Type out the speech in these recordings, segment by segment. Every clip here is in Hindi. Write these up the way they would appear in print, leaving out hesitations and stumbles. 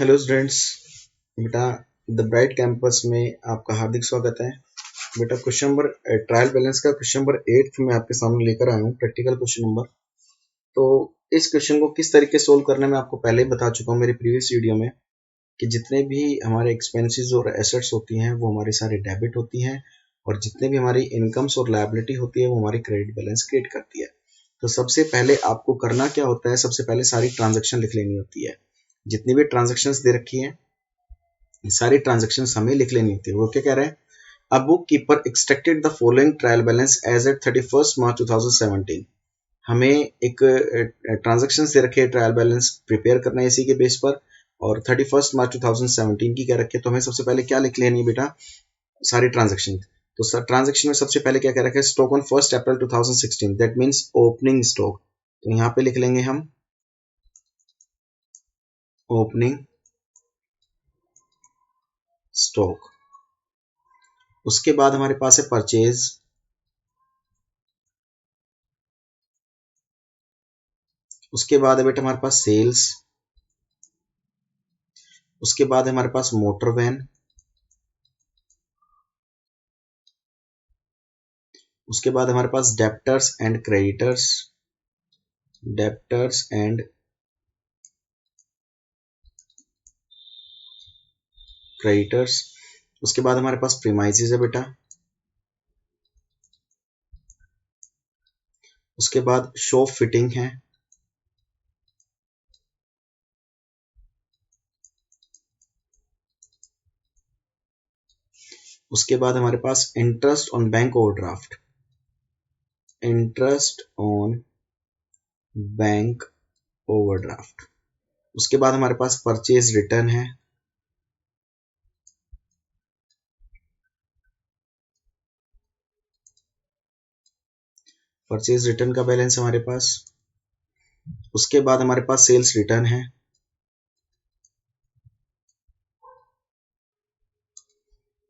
Hello students. बेटा द ब्राइट कैंपस में आपका हार्दिक स्वागत है। बेटा क्वेश्चन नंबर ट्रायल बैलेंस का क्वेश्चन नंबर 8 मैं आपके सामने लेकर आया हूँ, प्रैक्टिकल क्वेश्चन नंबर। तो इस क्वेश्चन को किस तरीके से सोल्व करना मैं आपको पहले ही बता चुका हूँ मेरी प्रीवियस वीडियो में कि जितने भी हमारे एक्सपेंसेस और एसेट्स होती हैं वो हमारे सारे डेबिट होती हैं, और जितने भी हमारी इनकम्स और लायबिलिटी होती है वो हमारी क्रेडिट बैलेंस क्रिएट करती है। तो सबसे पहले आपको करना क्या होता है, सबसे पहले सारी ट्रांजेक्शन लिख लेनी होती है। जितनी भी ट्रांजेक्शन्स दे रखी हैं सारी ट्रांजेक्शन हमें लिख लेनी होती है। वो क्या कह रहा है, a book keeper extracted the following trial balance as at 31 March 2017। हमें एक ट्रांजेक्शन दे रखे ट्रायल बैलेंस प्रिपेयर करना है इसी के बेस पर, और 31 मार्च 2017 की क्या रखे। तो हमें सबसे पहले क्या लिख लेनी है बेटा, सारी ट्रांजेक्शन। तो ट्रांजेक्शन में सबसे पहले क्या कह रखा है, stock on 1 April 2016, that means opening stock. तो यहाँ पे लिख लेंगे हम ओपनिंग स्टॉक। उसके बाद हमारे पास है परचेज, उसके बाद है बेटा हमारे पास सेल्स, उसके बाद है हमारे पास मोटर वैन, उसके बाद हमारे पास debtors and creditors, debtors and creditors. उसके बाद हमारे पास प्रीमाइसेस है बेटा, उसके बाद शॉप फिटिंग है, उसके बाद हमारे पास interest on bank overdraft, interest on bank overdraft. उसके बाद हमारे पास परचेज रिटर्न है, परचेज रिटर्न का बैलेंस हमारे पास। उसके बाद हमारे पास सेल्स रिटर्न है,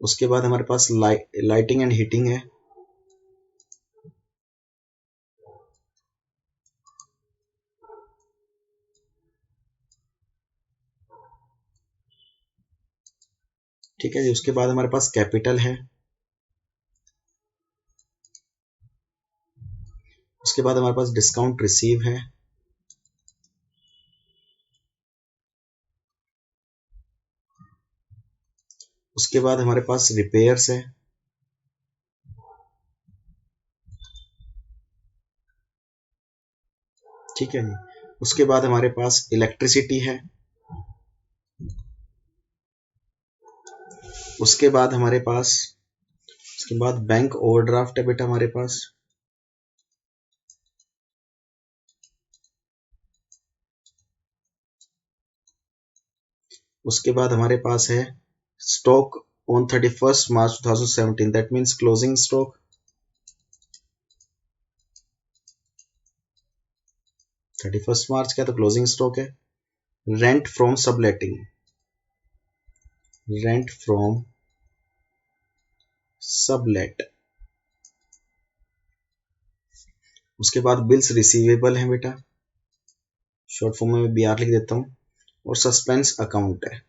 उसके बाद हमारे पास लाइटिंग एंड हीटिंग है, ठीक है जी। उसके बाद हमारे पास कैपिटल है, उसके बाद हमारे पास डिस्काउंट रिसीव है, उसके बाद हमारे पास रिपेयर्स है, ठीक है जी। उसके बाद हमारे पास इलेक्ट्रिसिटी है, उसके बाद हमारे पास उसके बाद बैंक ओवरड्राफ्ट है बेटा हमारे पास, उसके बाद हमारे पास है stock on 31 March 2017, that means closing stock. 31 मार्च का तो क्लोजिंग स्टॉक है। Rent from subletting, rent from sublet. उसके बाद बिल्स रिसीवेबल है बेटा, शॉर्ट फॉर्म में BR लिख देता हूं, और सस्पेंस अकाउंट है।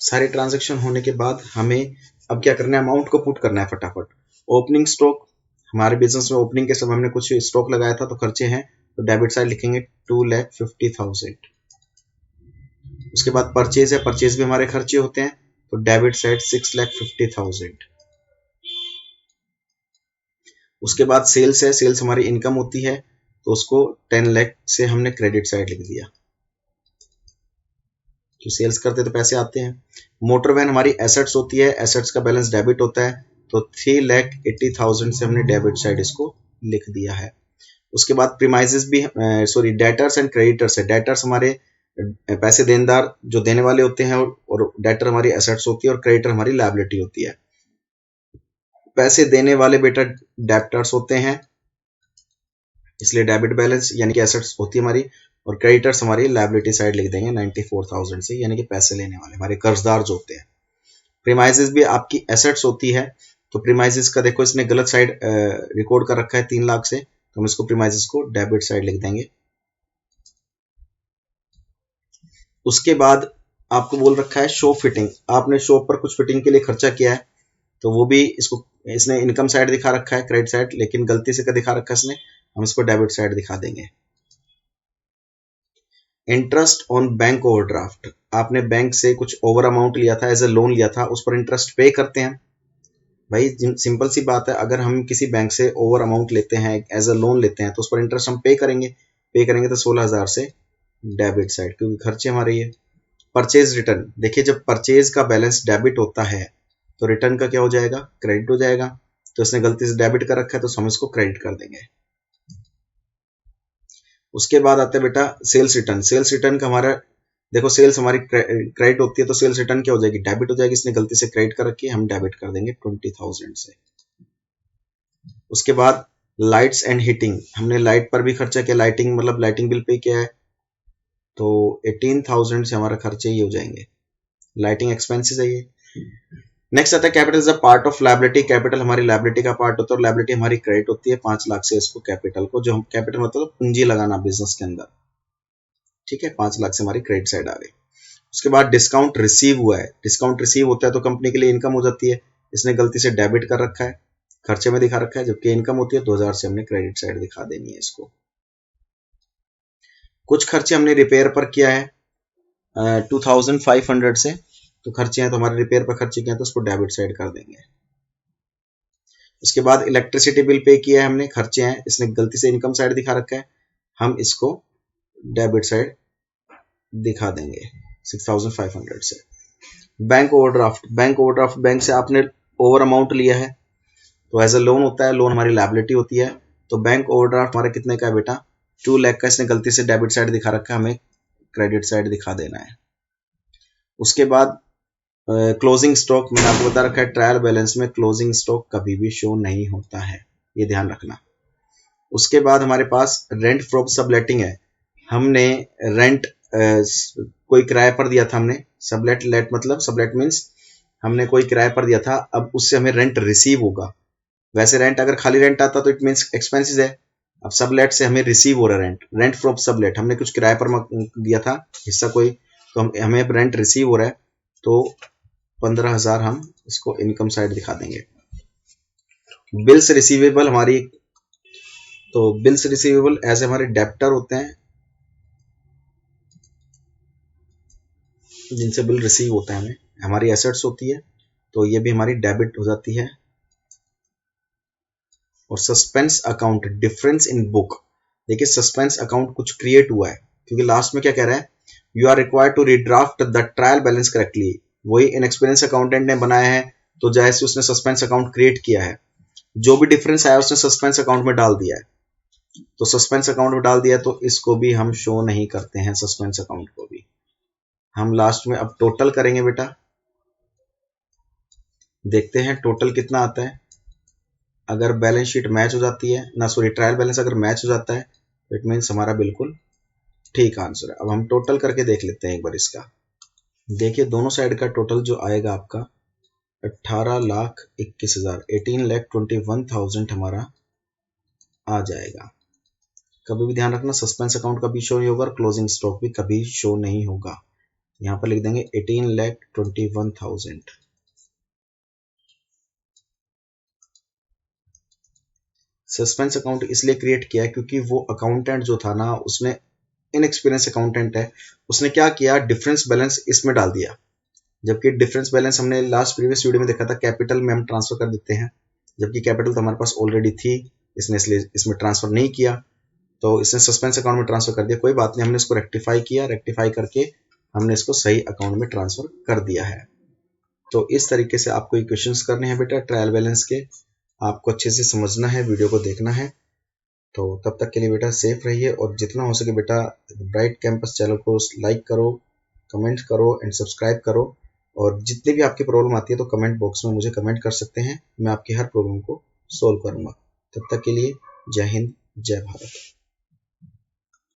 सारे ट्रांजैक्शन होने के बाद हमें अब क्या करना है, अमाउंट को पुट करना है फटाफट। ओपनिंग स्टॉक, हमारे बिजनेस में ओपनिंग के समय हमने कुछ स्टॉक लगाया था तो खर्चे हैं, तो डेबिट साइड लिखेंगे 2,50,000। उसके बाद परचेज है, परचेज भी हमारे खर्चे होते हैं, तो डेबिट साइड 6,50,000। उसके बाद सेल्स है, सेल्स हमारी इनकम होती है, तो उसको 10 लाख से हमने क्रेडिट साइड लिख दिया, जो सेल्स करते तो पैसे आते हैं। मोटर वैन हमारी एसेट्स होती है, एसेट्स का बैलेंस डेबिट होता है, तो 3,80,000 से हमने डेबिट साइड इसको लिख दिया है। उसके बाद प्रीमाइसेस भी सॉरी डेटर्स एंड क्रेडिटर्स है। डेटर्स हमारे पैसे देनदार जो देने वाले होते हैं, और डेटर हमारी एसेट्स होती है, और क्रेडिटर हमारी लायबिलिटी होती है। पैसे देने वाले बेटा डेप्टर्स होते हैं, इसलिए डेबिट बैलेंस यानी कि एसेट्स होती है हमारी, और क्रेडिटर्स हमारी लायबिलिटी साइड लिख देंगे 94,000 से, यानी कि पैसे लेने वाले हमारे कर्जदार जो होते हैं। प्रीमाइसेस भी आपकी एसेट्स होती है, तो प्रीमाइसेस का देखो इसने गलत साइड रिकॉर्ड कर रखा है 3 लाख से, तो हम इसको प्रीमाइसेस को डेबिट साइड लिख देंगे। उसके बाद आपको बोल रखा है शो फिटिंग, आपने शॉप पर कुछ फिटिंग के लिए खर्चा किया है, तो वो भी इसने इनकम साइड दिखा रखा है, क्रेडिट साइड, लेकिन गलती से क्या दिखा रखा है इसने, हम इसको डेबिट साइड दिखा देंगे। इंटरेस्ट ऑन बैंक ओवरड्राफ्ट, आपने बैंक से कुछ ओवर अमाउंट लिया था, एज ए लोन लिया था, उस पर इंटरेस्ट पे करते हैं। भाई सिंपल सी बात है, अगर हम किसी बैंक से ओवर अमाउंट लेते हैं, एज ए लोन लेते हैं, तो उस पर इंटरेस्ट हम पे करेंगे तो 16,000 से डेबिट साइड, क्योंकि खर्चे हमारे ये। परचेज रिटर्न, देखिए जब परचेज का बैलेंस डेबिट होता है तो रिटर्न का क्या हो जाएगा, क्रेडिट हो जाएगा। तो इसने गलती से डेबिट कर रखा है तो हम इसको क्रेडिट कर देंगे। उसके बाद आता है बेटा सेल्स रिटर्न। सेल्स रिटर्न का हमारा देखो, सेल्स हमारी क्रेडिट होती है, तो सेल्स रिटर्न क्या हो जाएगी, डेबिट हो जाएगी। इसने गलती से क्रेडिट कर रखी है, हम डेबिट कर देंगे 20,000 से। उसके बाद लाइट्स एंड हीटिंग, हमने लाइट पर भी खर्चा किया, लाइटिंग मतलब लाइटिंग बिल पे किया है, तो 18,000 से हमारा खर्चे ही हो जाएंगे, लाइटिंग एक्सपेंसेस है ये। नेक्स्ट आता है capital is a part of liability, capital हमारी लायबिलिटी का पार्ट होता है और लायबिलिटी हमारी क्रेडिट होती है 5 लाख से। इसको कैपिटल को, जो हम कैपिटल मतलब पूंजी लगाना बिजनेस के अंदर, ठीक है, 5 लाख से हमारी क्रेडिट साइड आ गई। उसके बाद डिस्काउंट रिसीव हुआ है, डिस्काउंट रिसीव होता है तो कंपनी के लिए इनकम हो जाती है, इसने गलती से डेबिट कर रखा है, खर्चे में दिखा रखा है, जबकि इनकम होती है 2000 से हमने क्रेडिट साइड दिखा देनी है इसको। कुछ खर्चे हमने रिपेयर पर किया है 2500 से, तो खर्चे हैं तो हमारे रिपेयर पर खर्चे किए हैं तो उसको डेबिट साइड कर देंगे। उसके बाद इलेक्ट्रिसिटी बिल पे किया है हमने, खर्चे हैं, इसने गलती से इनकम साइड दिखा रखा है, हम इसको डेबिट साइड दिखा देंगे 6500 से। बैंक ओवरड्राफ्ट, बैंक से आपने ओवर अमाउंट लिया है तो एज अ लोन होता है, लोन हमारी लायबिलिटी होती है, तो बैंक ओवरड्राफ्ट हमारे कितने का है बेटा, 2 लाख का, इसने गलती से डेबिट साइड दिखा रखा है, हमें क्रेडिट साइड दिखा देना है। उसके बाद क्लोजिंग स्टॉक, मैंने आपको बता रखा है ट्रायल बैलेंस में क्लोजिंग स्टॉक कभी भी शो नहीं होता है, ये ध्यान रखना। उसके बाद हमारे पास रेंट फ्रॉम सबलेटिंग है, हमने रेंट कोई किराए पर दिया था, हमने सबलेट मतलब सबलेट मीन्स हमने कोई किराए पर दिया था, अब उससे हमें रेंट रिसीव होगा। वैसे रेंट अगर खाली रेंट आता तो इट मीन्स एक्सपेंसेस है, अब सबलेट से हमें रिसीव हो रहा है रेंट फ्रॉम सबलेट, हमने कुछ किराए पर दिया था हिस्सा कोई, तो हमें रेंट रिसीव हो रहा है, तो 15,000 हम इसको इनकम साइड दिखा देंगे। बिल्स रिसीवेबल हमारी, तो बिल्स रिसीवेबल ऐसे हमारे डेप्टर होते हैं जिनसे बिल रिसीव होता है, हमें हमारी एसेट्स होती है, तो ये भी हमारी डेबिट हो जाती है। और suspense account, difference in book, देखिए सस्पेंस अकाउंट कुछ क्रिएट हुआ है, क्योंकि लास्ट में क्या कह रहा है, you are required to redraft the trial balance correctly, वही इनएक्सपीरियंस अकाउंटेंट ने बनाया है, तो जैसे उसने सस्पेंस अकाउंट क्रिएट किया है, जो भी डिफरेंस आया उसने सस्पेंस अकाउंट में डाल दिया है, तो सस्पेंस अकाउंट में डाल दिया तो इसको भी हम शो नहीं करते हैं, सस्पेंस अकाउंट को भी हम लास्ट में। अब टोटल करेंगे बेटा, देखते हैं टोटल कितना आता है। अगर बैलेंस शीट मैच हो जाती है ना, सॉरी ट्रायल बैलेंस अगर मैच हो जाता है तो इट मीन्स हमारा बिल्कुल ठीक आंसर है। अब हम टोटल करके देख लेते हैं एक बार इसका, देखिए दोनों साइड का टोटल जो आएगा आपका 18,21,000, 18,21,000 हमारा आ जाएगा। कभी भी ध्यान रखना सस्पेंस अकाउंट कभी शो नहीं होगा और क्लोजिंग स्टॉक भी कभी शो नहीं होगा। यहाँ पर लिख देंगे 18,21,000। सस्पेंस अकाउंट इसलिए क्रिएट किया है क्योंकि वो अकाउंटेंट जो था ना, उसने इनएक्सपीरियंस अकाउंटेंट है, उसने क्या किया, डिफरेंस बैलेंस इसमें डाल दिया, जबकि डिफरेंस बैलेंस हमने लास्ट प्रीवियस वीडियो में देखा था कैपिटल में हम ट्रांसफर कर देते हैं, जबकि कैपिटल तो हमारे पास ऑलरेडी थी, इसने इसलिए इसमें ट्रांसफर नहीं किया, तो इसने सस्पेंस अकाउंट में ट्रांसफर कर दिया। कोई बात नहीं, हमने इसको रेक्टिफाई किया, रेक्टिफाई करके हमने इसको सही अकाउंट में ट्रांसफर कर दिया है। तो इस तरीके से आपको क्वेश्चंस करने हैं बेटा ट्रायल बैलेंस के, आपको अच्छे से समझना है, वीडियो को देखना है। तो तब तक के लिए बेटा सेफ रहिए और जितना हो सके बेटा ब्राइट कैंपस चैनल को लाइक करो, कमेंट करो एंड सब्सक्राइब करो, और जितनी भी आपकी प्रॉब्लम आती है तो कमेंट बॉक्स में मुझे कमेंट कर सकते हैं, मैं आपकी हर प्रॉब्लम को सॉल्व करूंगा। तब तक के लिए जय हिंद, जय भारत।